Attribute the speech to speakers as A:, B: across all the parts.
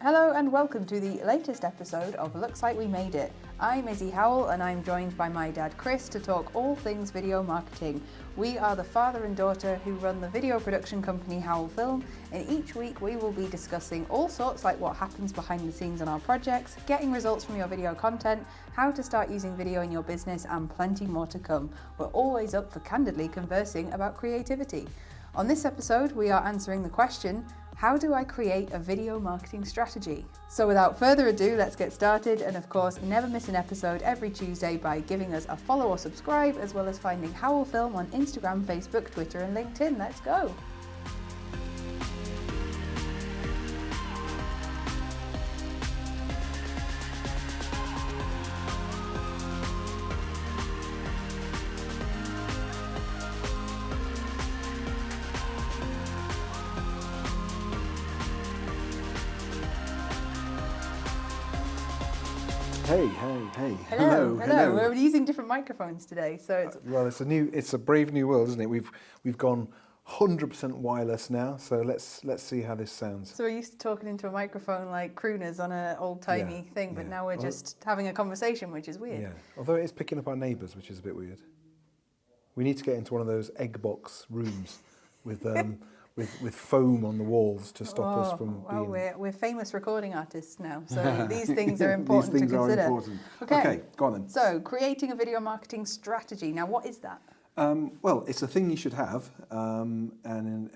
A: Hello and welcome to the latest episode of Looks Like We Made It. I'm Issy Howell and I'm joined by my dad Chris to talk all things video marketing. We are the father and daughter who run the video production company Howell Film, and each week we will be discussing all sorts like what happens behind the scenes on our projects, getting results from your video content, how to start using video in your business, and plenty more to come. We're always up for candidly conversing about creativity. On this episode, we are answering the question, how do I create a video marketing strategy? So without further ado, let's get started. And of course, never miss an episode every Tuesday by giving us a follow or subscribe, as well as finding Howell Film on Instagram, Facebook, Twitter, and LinkedIn. Let's go.
B: Hey.
A: Hello. We're using different microphones today, so it's
B: it's a brave new world, isn't it? We've gone 100% wireless now, so let's see how this sounds.
A: So we're used to talking into a microphone like crooners on an old-timey thing, but now we're just having a conversation, which is weird.
B: Yeah, although it is picking up our neighbours, which is a bit weird. We need to get into one of those egg box rooms with with foam on the walls to stop us from being...
A: Well, we're famous recording artists now, so these things are important to consider.
B: These things are important. Okay, go on then.
A: So, creating a video marketing strategy. Now, what is that?
B: Well, it's a thing you should have. And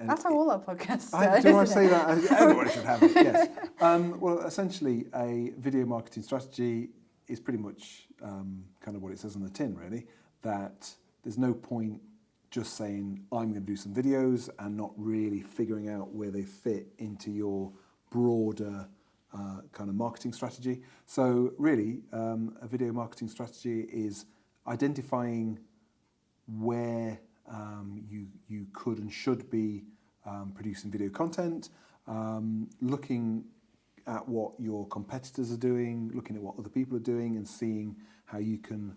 A: that's how all our podcasts start,
B: do I say that? Everybody should have it, yes. Well, essentially, a video marketing strategy is pretty much kind of what it says on the tin, really, that there's no point just saying, I'm going to do some videos and not really figuring out where they fit into your broader kind of marketing strategy. So really, a video marketing strategy is identifying where you could and should be producing video content, looking at what your competitors are doing, looking at what other people are doing, and seeing how you can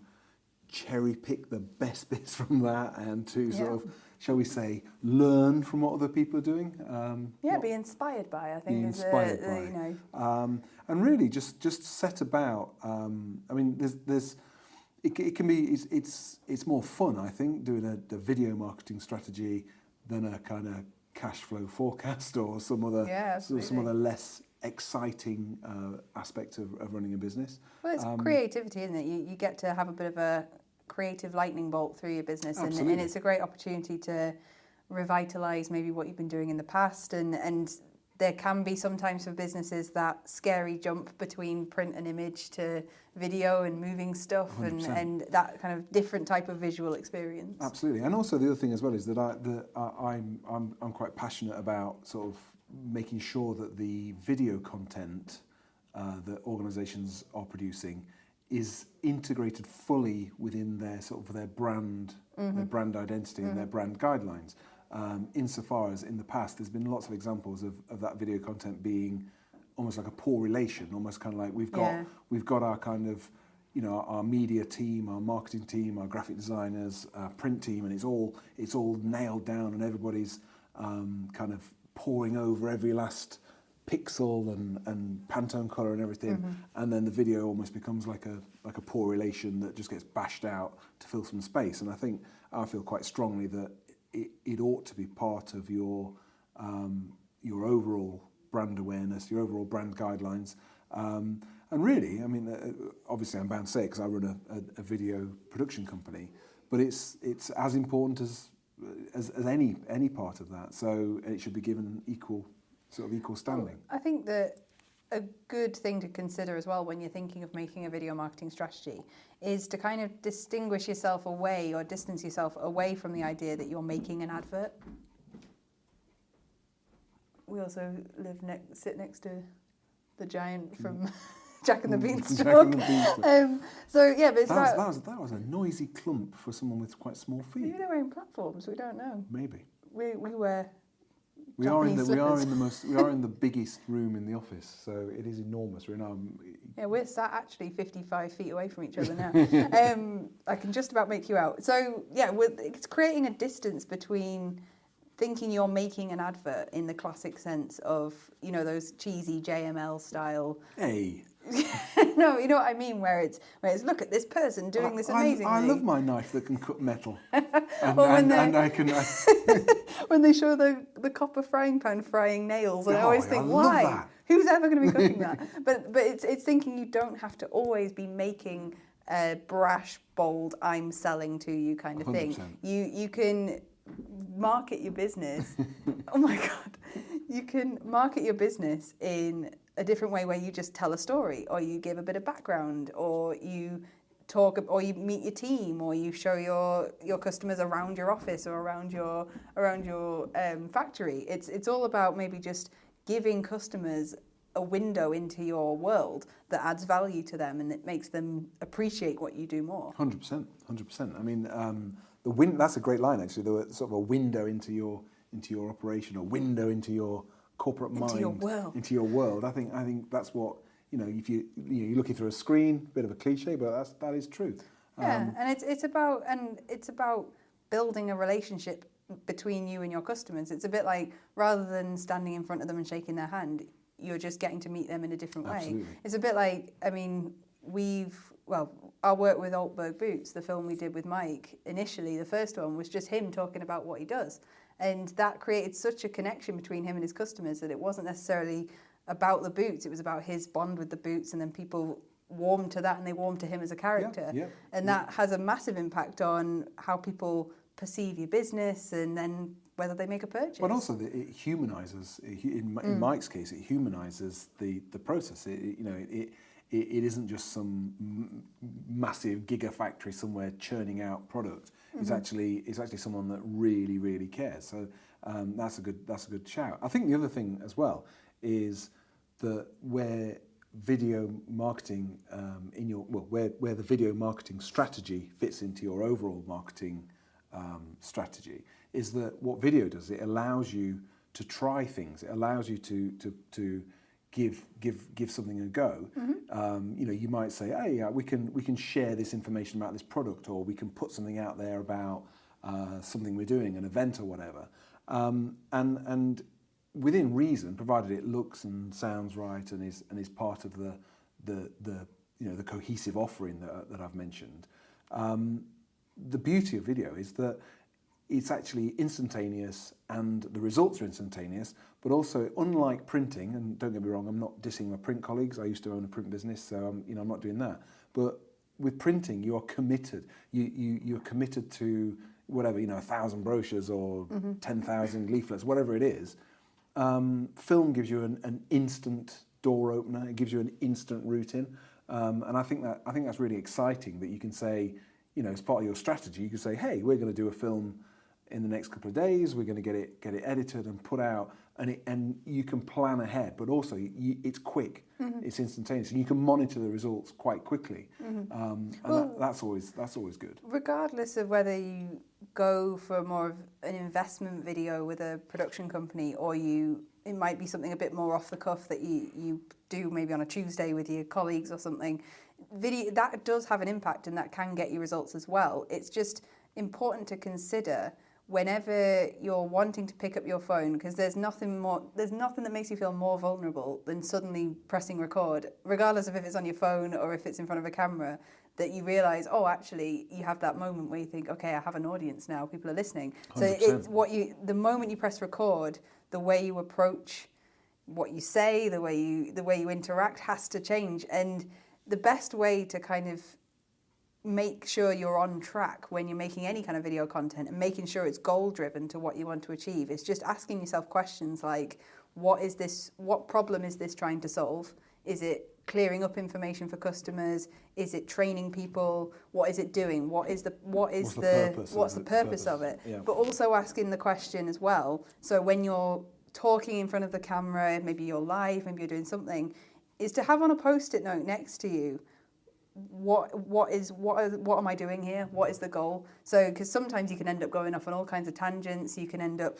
B: cherry pick the best bits from that and to sort of, shall we say, learn from what other people are doing.
A: Be inspired by, I think.
B: Be inspired by.
A: You know.
B: And really just set about, I mean, it can be, it's more fun, I think, doing a video marketing strategy than a kind of cash flow forecast or some other less exciting aspect of running a business.
A: Well, it's creativity, isn't it? You get to have a bit of a creative lightning bolt through your business, and it's a great opportunity to revitalise maybe what you've been doing in the past, and there can be sometimes for businesses that scary jump between print and image to video and moving stuff and that kind of different type of visual experience.
B: Absolutely. And also the other thing as well is that I'm quite passionate about sort of making sure that the video content that organisations are producing is integrated fully within their sort of their brand identity and their brand guidelines. Insofar as in the past, there's been lots of examples of that video content being almost like a poor relation, almost kind of like we've got our kind of, you know, our media team, our marketing team, our graphic designers, our print team, and it's all nailed down, and everybody's kind of poring over every last pixel and Pantone color and everything, and then the video almost becomes like a poor relation that just gets bashed out to fill some space. And I feel quite strongly that it ought to be part of your overall brand awareness, your overall brand guidelines. And really, I mean, obviously I'm bound to say it because I run a video production company, but it's as important as any part of that. So it should be given equal standing.
A: I think that a good thing to consider as well when you're thinking of making a video marketing strategy is to kind of distinguish yourself away or distance yourself away from the idea that you're making an advert. We also sit next to the giant from Jack and the Beanstalk. But
B: that was a noisy clump for someone with quite small feet.
A: Maybe they're wearing platforms. We don't know.
B: Maybe
A: we wear.
B: We are in the biggest room in the office, so it is enormous.
A: We're sat actually 55 feet away from each other now. I can just about make you out. So it's creating a distance between thinking you're making an advert in the classic sense of, you know, those cheesy JML style.
B: Hey.
A: No, you know what I mean, where it's look at this person doing this amazing
B: I
A: thing.
B: love my knife that can cut metal.
A: and I
B: can
A: when they show the copper frying pan frying nails, and I always think, why?
B: That.
A: Who's ever going to be cooking that? But it's thinking you don't have to always be making a brash, bold, I'm selling to you kind of 100%. Thing. You can market your business. Oh my God. You can market your business in a different way where you just tell a story, or you give a bit of background, or you talk, or you meet your team, or you show your customers around your office or around your factory. It's all about maybe just giving customers a window into your world that adds value to them and it makes them appreciate what you do more.
B: 100%. I mean, that's a great line actually. The sort of a window into your operation, a window into your corporate mind, into your world. I think that's what, you know, if you're looking through a screen, bit of a cliche, but that is true.
A: Yeah, and it's about building a relationship between you and your customers. It's a bit like, rather than standing in front of them and shaking their hand, you're just getting to meet them in a different way.
B: Absolutely.
A: It's a bit like, I mean, our work with Altberg Boots, the film we did with Mike, initially, the first one was just him talking about what he does. And that created such a connection between him and his customers that it wasn't necessarily about the boots, it was about his bond with the boots, and then people warmed to that and they warmed to him as a character. And that has a massive impact on how people perceive your business and then whether they make a purchase.
B: But also it humanises, in Mike's case, it humanises the process. It isn't just some massive gigafactory somewhere churning out product. It's actually someone that really, really cares. So that's a good shout. I think the other thing as well is that where video marketing where the video marketing strategy fits into your overall marketing strategy is that what video does, it allows you to try things. It allows you to give something a go. You might say, hey, we can share this information about this product, or we can put something out there about something we're doing, an event or whatever. And within reason, provided it looks and sounds right and is part of the cohesive offering that I've mentioned. The beauty of video is that it's actually instantaneous and the results are instantaneous, but also unlike printing, and don't get me wrong, I'm not dissing my print colleagues, I used to own a print business, so I'm not doing that. But with printing, you are committed. You're committed to whatever, 1,000 brochures or 10,000 leaflets, whatever it is. Film gives you an instant door opener, it gives you an instant route in. And I think that's really exciting that you can say, as part of your strategy, you can say, hey, we're going to do a film in the next couple of days, we're going to get it edited and put out, and you can plan ahead, but also it's quick, it's instantaneous, and you can monitor the results quite quickly, and that's always good.
A: Regardless of whether you go for more of an investment video with a production company, or it might be something a bit more off the cuff that you do maybe on a Tuesday with your colleagues or something, video that does have an impact and that can get you results as well. It's just important to consider whenever you're wanting to pick up your phone, because there's nothing that makes you feel more vulnerable than suddenly pressing record, regardless of if it's on your phone or if it's in front of a camera, that you realise, oh, actually, you have that moment where you think, okay, I have an audience now, people are listening. 100%. So the moment you press record, the way you approach what you say, the way you interact has to change. And the best way to kind of make sure you're on track when you're making any kind of video content and making sure it's goal driven to what you want to achieve is just asking yourself questions like, what problem is this trying to solve? Is it clearing up information for customers? Is it training people? What is it doing? What's the purpose of it? Yeah. But also asking the question as well. So when you're talking in front of the camera, maybe you're live, maybe you're doing something, is to have on a Post-it note next to you, what am I doing here? What is the goal? So, because sometimes you can end up going off on all kinds of tangents. You can end up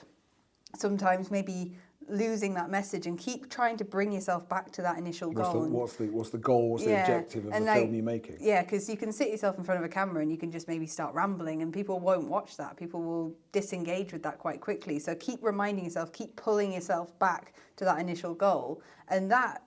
A: sometimes maybe losing that message, and keep trying to bring yourself back to that initial goal.
B: What's the goal? What's the objective of the film you're making?
A: Yeah, because you can sit yourself in front of a camera and you can just maybe start rambling, and people won't watch that. People will disengage with that quite quickly. So keep reminding yourself, keep pulling yourself back to that initial goal, and that,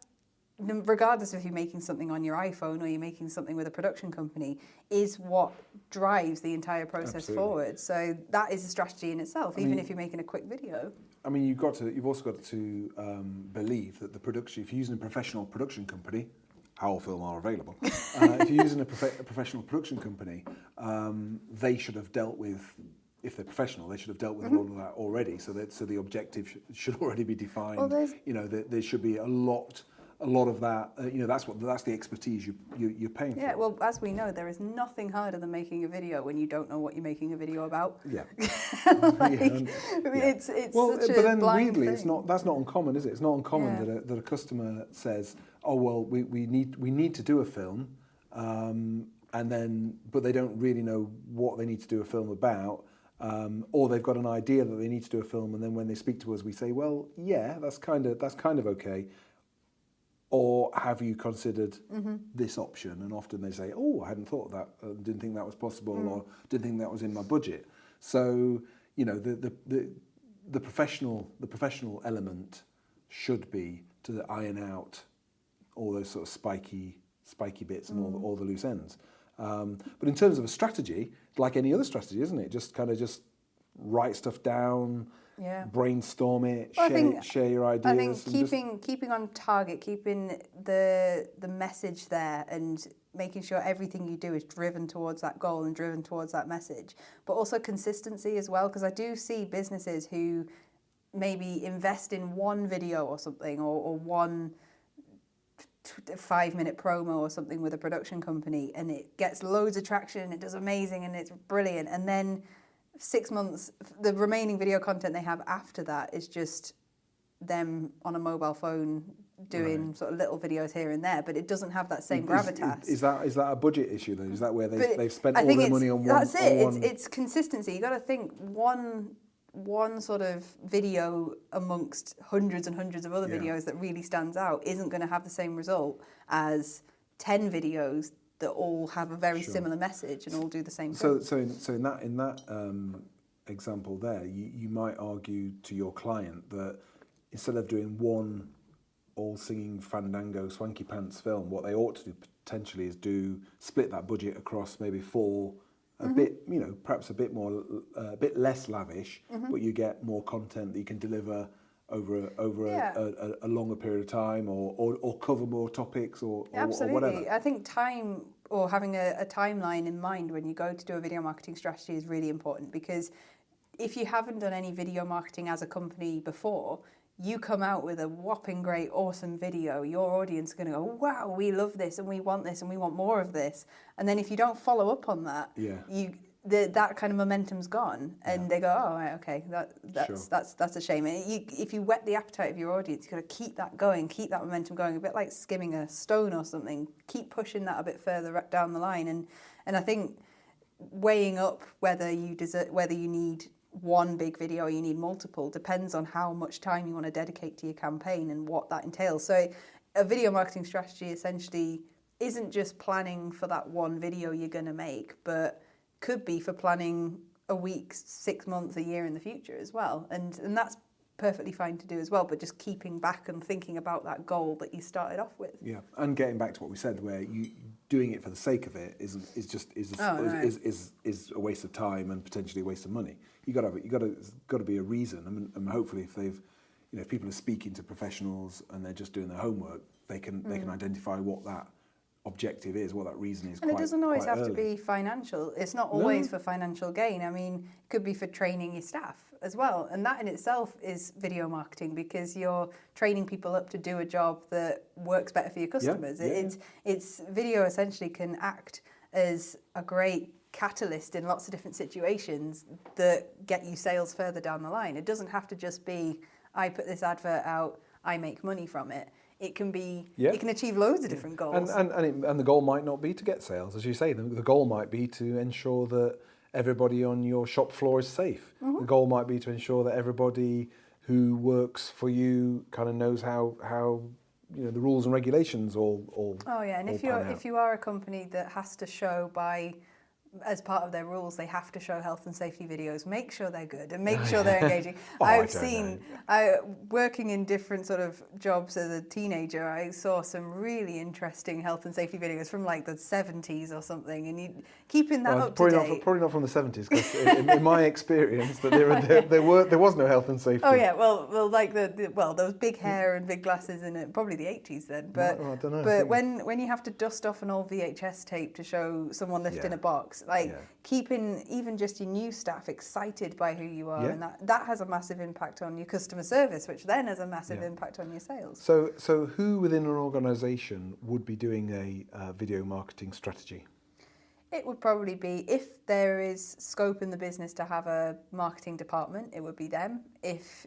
A: regardless of if you're making something on your iPhone or you're making something with a production company, is what drives the entire process forward. So that is a strategy in itself, even if you're making a quick video.
B: I mean, you've also got to believe that the production, if you're using a professional production company, Howell Film are available. If you're using a professional production company, they should have dealt with, if they're professional, they should have dealt with all of that already. So the objective should already be defined. Well, there should be a lot of that. That's the expertise you're paying for.
A: Yeah, well, as we know, there is nothing harder than making a video when you don't know what you're making a video about.
B: Yeah.
A: It's such
B: but
A: a
B: then
A: blind
B: weirdly,
A: thing.
B: that's not uncommon, is it? It's not uncommon that a customer says, "Oh well, we need to do a film," but they don't really know what they need to do a film about. Or they've got an idea that they need to do a film, and then when they speak to us, we say, "Well, yeah, that's kind of okay." Or have you considered this option? And often they say, "Oh, I hadn't thought of that. Didn't think that was possible, or didn't think that was in my budget." So the professional element should be to iron out all those sort of spiky bits and all the loose ends. But in terms of a strategy, like any other strategy, isn't it? Just write stuff down.
A: Yeah.
B: Brainstorm it, share your ideas.
A: I think keeping on target, keeping the message there, and making sure everything you do is driven towards that goal and driven towards that message. But also consistency as well, because I do see businesses who maybe invest in one video or something, or one 5-minute promo or something with a production company, and it gets loads of traction and it does amazing and it's brilliant, and then 6 months, the remaining video content they have after that is just them on a mobile phone doing sort of little videos here and there, but it doesn't have that same gravitas.
B: Is that a budget issue then? Is that where they've spent all their money on one?
A: That's it. It's consistency. You got to think one sort of video amongst hundreds and hundreds of other videos that really stands out isn't going to have the same result as 10 videos that all have a very similar message and all do the same thing.
B: So in that example there, you might argue to your client that instead of doing one all-singing fandango swanky pants film, what they ought to do potentially is split that budget across maybe 4, a bit, perhaps a bit less lavish, but you get more content that you can deliver over a longer period of time, or cover more topics, or whatever.
A: I think time, or having a timeline in mind when you go to do a video marketing strategy, is really important, because if you haven't done any video marketing as a company before, you come out with a whopping great, awesome video, your audience is going to go, wow, we love this and we want more of this. And then if you don't follow up on that, that kind of momentum's gone, and they go, oh, right, okay, that's a shame. And if you whet the appetite of your audience, you've got to keep that going, keep that momentum going, a bit like skimming a stone or something. Keep pushing that a bit further down the line. And I think weighing up whether you need one big video or you need multiple depends on how much time you want to dedicate to your campaign and what that entails. So a video marketing strategy essentially isn't just planning for that one video you're going to make, but could be for planning a week, 6 months, a year in the future as well. And that's perfectly fine to do as well, but just keeping back and thinking about that goal that you started off with. Yeah,
B: and getting back to what we said, where you doing it for the sake of it is a waste of time and potentially a waste of money. You got to be a reason, and hopefully if people are speaking to professionals and they're just doing their homework, they can identify what that objective is, what that reason is.
A: And it doesn't always have to be financial. It's not always for financial gain. I mean, it could be for training your staff as well. And that in itself is video marketing, because you're training people up to do a job that works better for your customers. It's video essentially can act as a great catalyst in lots of different situations that get you sales further down the line. It doesn't have to just be, I put this advert out, I make money from it. It can be. It can achieve loads of different goals.
B: And the goal might not be to get sales, as you say. The goal might be to ensure that everybody on your shop floor is safe. The goal might be to ensure that everybody who works for you kind of knows how the rules and regulations all.
A: Oh yeah, and if you are a company that has to show as part of their rules, they have to show health and safety videos. Make sure they're good and make sure they're engaging. I've seen, working in different sort of jobs as a teenager, I saw some really interesting health and safety videos from like the 70s or something, and keeping that up to date.
B: Probably not from the 70s, because in my experience, that there was no health and safety.
A: Oh yeah, well, like there was big hair and big glasses in it, probably the 80s then. But
B: I don't know.
A: But when you have to dust off an old VHS tape to show someone lifting a box. Keeping even just your new staff excited by who you are, and that has a massive impact on your customer service, which then has a massive impact on your sales.
B: So who within an organisation would be doing a video marketing strategy?
A: It would probably be, if there is scope in the business to have a marketing department, it would be them. If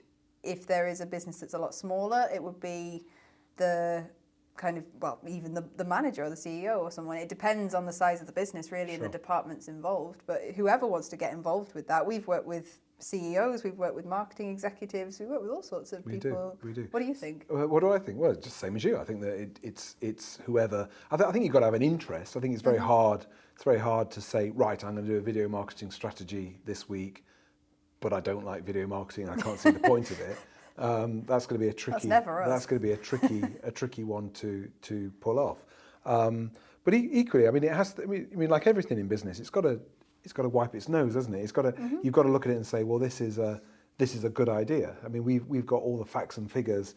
A: there is a business that's a lot smaller, it would be the even the manager or the CEO or someone. It depends on the size of the business, really, and the departments involved. But whoever wants to get involved with that, we've worked with CEOs, we've worked with marketing executives, we work with all sorts of people. We do. What do you think?
B: What do I think? Well, it's just the same as you. I think that it's whoever. I think you've got to have an interest. I think it's very hard. It's very hard to say, right, I'm going to do a video marketing strategy this week, but I don't like video marketing. I can't see the point of it. That's going to be a tricky. That's going to be a tricky one to pull off. But equally, I mean, it has to. I mean, like everything in business, it's got to wipe its nose, hasn't it? It's got to. You've got to look at it and say, well, this is a good idea. I mean, we've got all the facts and figures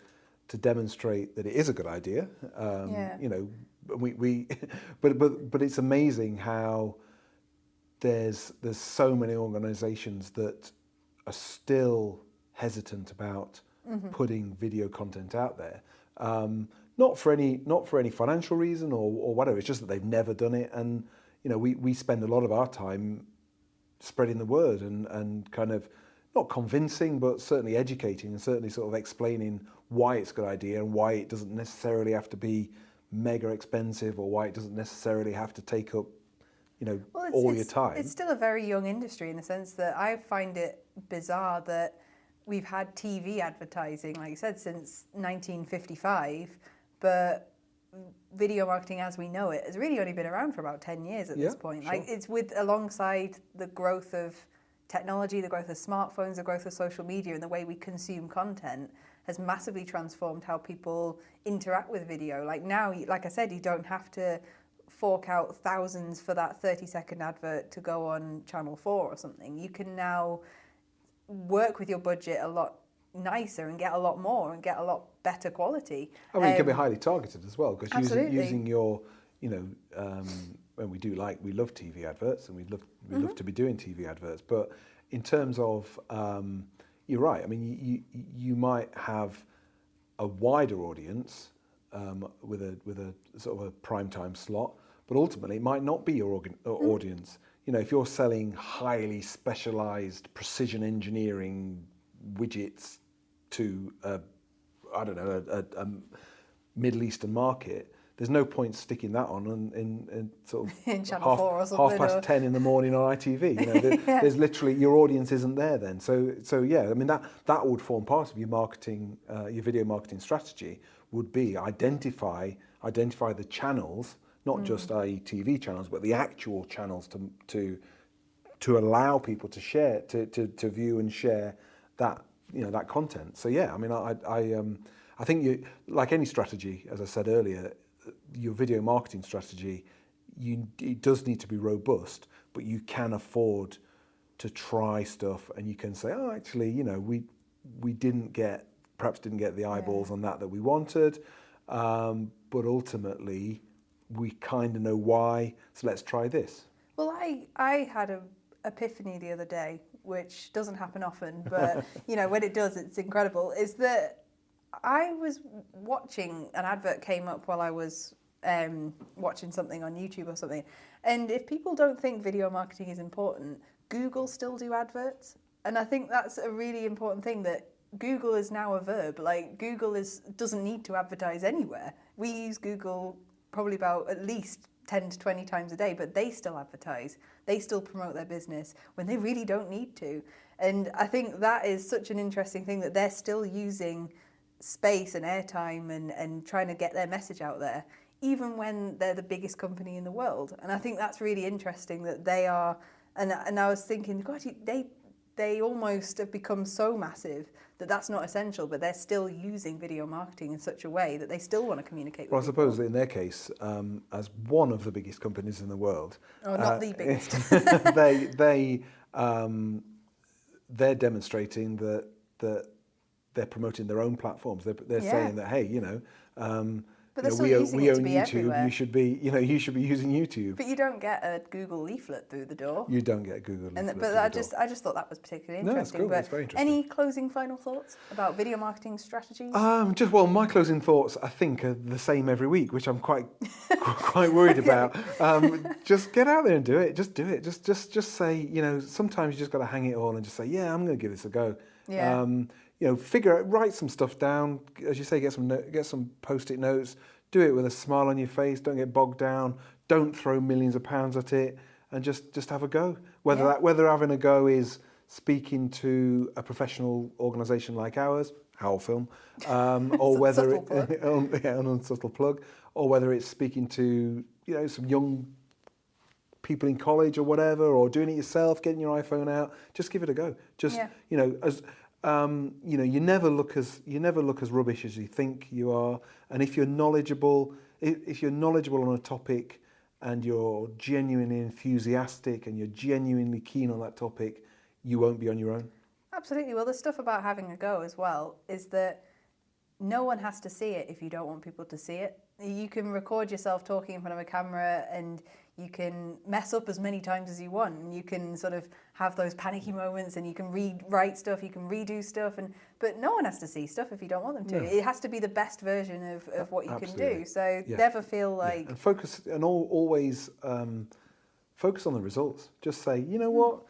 B: to demonstrate that it is a good idea. But it's amazing how there's so many organisations that are still hesitant about putting video content out there, not for any financial reason or whatever. It's just that they've never done it, and we spend a lot of our time spreading the word and kind of not convincing, but certainly educating and certainly sort of explaining why it's a good idea and why it doesn't necessarily have to be mega expensive, or why it doesn't necessarily have to take up all your time.
A: It's still a very young industry in the sense that I find it bizarre that we've had TV advertising, like you said, since 1955, but video marketing as we know it has really only been around for about 10 years at this point. Sure. Like it's alongside the growth of technology, the growth of smartphones, the growth of social media, and the way we consume content has massively transformed how people interact with video. Like now, like I said, you don't have to fork out thousands for that 30-second advert to go on Channel 4 or something. You can now work with your budget a lot nicer and get a lot more and get a lot better quality.
B: I mean, it can be highly targeted as well, because using your, and we love TV adverts, and we love to be doing TV adverts. But in terms of, you're right. I mean, you might have a wider audience with a sort of a prime time slot, but ultimately it might not be your audience. If you're selling highly specialized precision engineering widgets to a Middle Eastern market, there's no point sticking that on in sort of
A: in Channel 4 or something,
B: 10:30 in the morning on ITV. There's literally, your audience isn't there then. So yeah, I mean that would form part of your marketing, your video marketing strategy would be identify the channels, not just TV channels, but the actual channels to allow people to share, to view and share that that content. So yeah, I mean I think you, like any strategy, as I said earlier, your video marketing strategy, it does need to be robust, but you can afford to try stuff, and you can say, oh, actually, we didn't get the eyeballs on that we wanted, but ultimately we kind of know why, so let's try this.
A: Well, I had an epiphany the other day, which doesn't happen often, but when it does, it's incredible, is that I was watching, an advert came up while I was watching something on YouTube or something, and if people don't think video marketing is important, Google still do adverts, and I think that's a really important thing, that Google is now a verb. Like Google doesn't need to advertise anywhere. We use Google probably about at least 10 to 20 times a day, but they still advertise. They still promote their business when they really don't need to. And I think that is such an interesting thing, that they're still using space and airtime and trying to get their message out there, even when they're the biggest company in the world. And I think that's really interesting that they are, and I was thinking, God, they almost have become so massive that that's not essential, but they're still using video marketing in such a way that they still want to communicate with
B: Well, I
A: people.
B: suppose in their case, as one of the biggest companies in the world,
A: not the biggest.
B: they're demonstrating that they're promoting their own platforms. They're saying that, hey,
A: but they're still using it to be
B: YouTube.
A: everywhere.
B: You should be using YouTube.
A: But you don't get a Google leaflet through the door.
B: You don't get a Google leaflet.
A: But I just thought that was particularly interesting.
B: No, it's cool.
A: But
B: It's very interesting.
A: any closing final thoughts about video marketing strategies?
B: My closing thoughts, I think, are the same every week, which I'm quite worried about. Just get out there and do it. Just do it. Just say, sometimes you just got to hang it all and just say, yeah, I'm going to give this a go.
A: Yeah.
B: Write some stuff down. As you say, get some post-it notes. Do it with a smile on your face. Don't get bogged down. Don't throw millions of pounds at it, and just have a go. Whether having a go is speaking to a professional organisation like ours, Howell Film, or whether an unsubtle plug, or whether it's speaking to some young people in college or whatever, or doing it yourself, getting your iPhone out. Just give it a go. You never look as rubbish as you think you are, and if you're knowledgeable on a topic and you're genuinely enthusiastic and you're genuinely keen on that topic, you won't be on your own.
A: Absolutely. Well, the stuff about having a go as well is that no one has to see it if you don't want people to see it. You can record yourself talking in front of a camera, and you can mess up as many times as you want, and you can sort of have those panicky moments, and you can write stuff, you can redo stuff, but no one has to see stuff if you don't want them to. No. It has to be the best version of what you
B: Absolutely.
A: Can do. So never feel like...
B: And focus, and always focus on the results. Just say, you know what,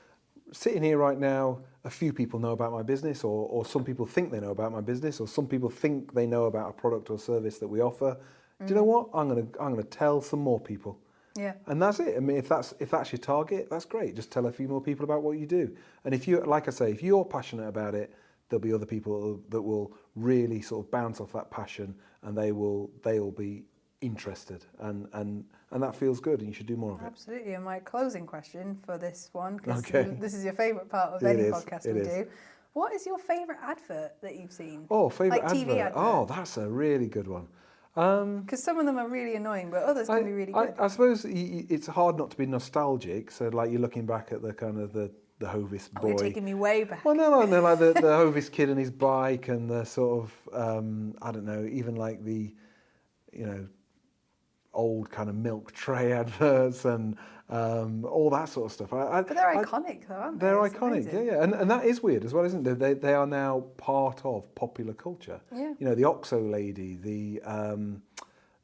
B: sitting here right now, a few people know about my business, or some people think they know about my business, or some people think they know about a product or service that we offer. Do you know what? I'm gonna tell some more people.
A: Yeah.
B: And that's it. I mean, if that's your target, that's great. Just tell a few more people about what you do. And if you're passionate about it, there'll be other people that will really sort of bounce off that passion, and they will be interested, and that feels good, and you should do more of it.
A: Absolutely. And my closing question for this one, because this is your favourite part of any podcast we do. What is your favourite advert that you've seen?
B: Oh, favourite
A: advert? TV advert.
B: Oh, that's a really good one.
A: Because some of them are really annoying, but others can be really good.
B: I suppose it's hard not to be nostalgic. So, like, you're looking back at the kind of the Hovis boy.
A: You're taking me way back.
B: Well, no, like the Hovis kid and his bike, and the sort of I don't know, even like the old kind of milk tray adverts and all that sort of stuff.
A: But they're iconic, though, aren't they?
B: They're iconic, yeah. And that is weird as well, isn't it? They are now part of popular culture.
A: Yeah.
B: The OXO lady, the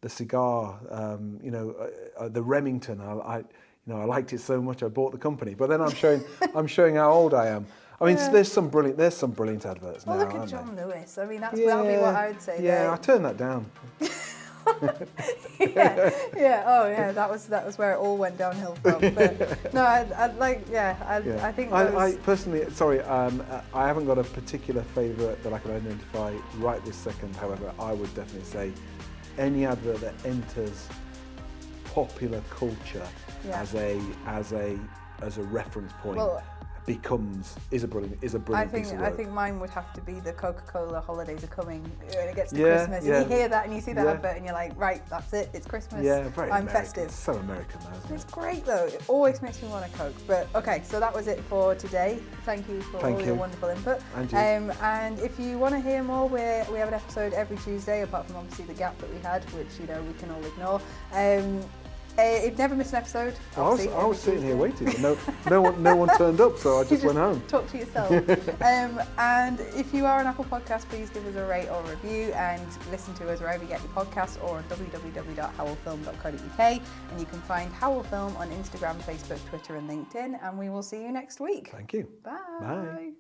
B: cigar, the Remington. I liked it so much I bought the company. But then I'm showing how old I am. I mean, there's some brilliant adverts now.
A: Well, look at John Lewis. I mean, that'll be what I would say.
B: Yeah, I turned that down.
A: That was where it all went downhill from. But no, I think
B: I personally, sorry, I haven't got a particular favourite that I can identify right this second. However, I would definitely say any advert that enters popular culture as a reference point is a brilliant piece of work.
A: I think mine would have to be the Coca-Cola holidays are coming when it gets to Christmas. And you hear that and you see that advert and you're like, right, that's it, it's Christmas.
B: Yeah, very
A: I'm
B: American.
A: festive.
B: It's so American now, isn't it?
A: It's great though. It always makes me want a Coke. But okay, so that was it for today. Thank you for all your wonderful input.
B: And you.
A: And if you want to hear more, we have an episode every Tuesday, apart from obviously the gap that we had, which we can all ignore. You've never missed an episode.
B: I was sitting here waiting, but no one turned up, so I just went home.
A: Talk to yourself. And if you are an Apple Podcast, please give us a rate or review, and listen to us wherever you get your podcasts, or on www.howellfilm.co.uk. And you can find Howell Film on Instagram, Facebook, Twitter, and LinkedIn. And we will see you next week.
B: Thank you.
A: Bye.
B: Bye.